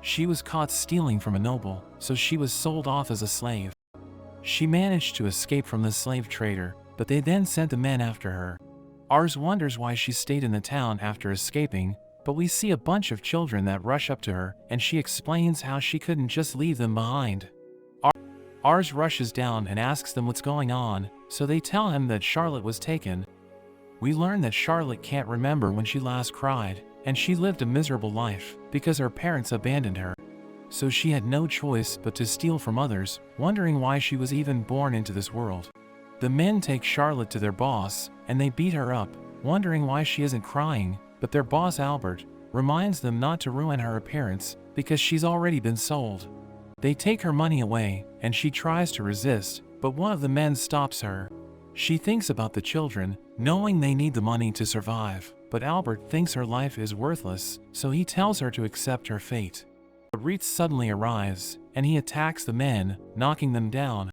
She was caught stealing from a noble, so she was sold off as a slave. She managed to escape from the slave trader, but they then sent the men after her. Ars wonders why she stayed in the town after escaping, but we see a bunch of children that rush up to her, and she explains how she couldn't just leave them behind. Ars rushes down and asks them what's going on, so they tell him that Charlotte was taken. We learn that Charlotte can't remember when she last cried, and she lived a miserable life because her parents abandoned her. So she had no choice but to steal from others, wondering why she was even born into this world. The men take Charlotte to their boss, and they beat her up, wondering why she isn't crying, but their boss Albert reminds them not to ruin her appearance because she's already been sold. They take her money away, and she tries to resist, but one of the men stops her. She thinks about the children, knowing they need the money to survive, but Albert thinks her life is worthless, so he tells her to accept her fate. But Reitz suddenly arrives, and he attacks the men, knocking them down.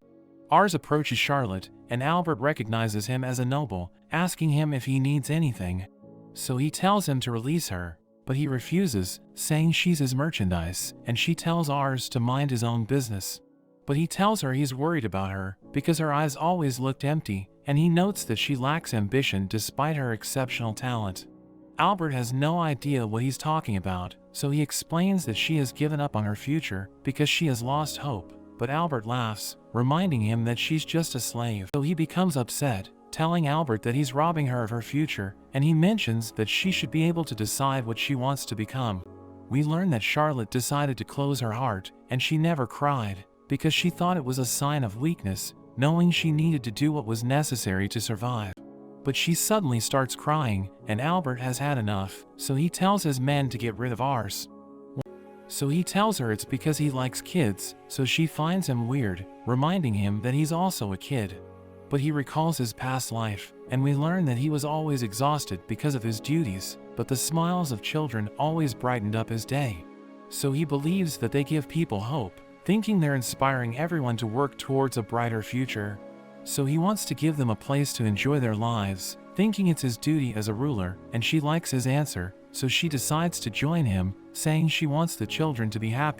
Ars approaches Charlotte, and Albert recognizes him as a noble, asking him if he needs anything. So he tells him to release her, but he refuses, saying she's his merchandise, and she tells Ars to mind his own business. But he tells her he's worried about her, because her eyes always looked empty, and he notes that she lacks ambition despite her exceptional talent. Albert has no idea what he's talking about, so he explains that she has given up on her future because she has lost hope, but Albert laughs, reminding him that she's just a slave. So he becomes upset, telling Albert that he's robbing her of her future, and he mentions that she should be able to decide what she wants to become. We learn that Charlotte decided to close her heart, and she never cried, because she thought it was a sign of weakness, knowing she needed to do what was necessary to survive. But she suddenly starts crying, and Albert has had enough, so he tells his men to get rid of Ars. So he tells her it's because he likes kids, so she finds him weird, reminding him that he's also a kid. But he recalls his past life, and we learn that he was always exhausted because of his duties, but the smiles of children always brightened up his day. So he believes that they give people hope, thinking they're inspiring everyone to work towards a brighter future. So he wants to give them a place to enjoy their lives, thinking it's his duty as a ruler, and she likes his answer, so she decides to join him, saying she wants the children to be happy.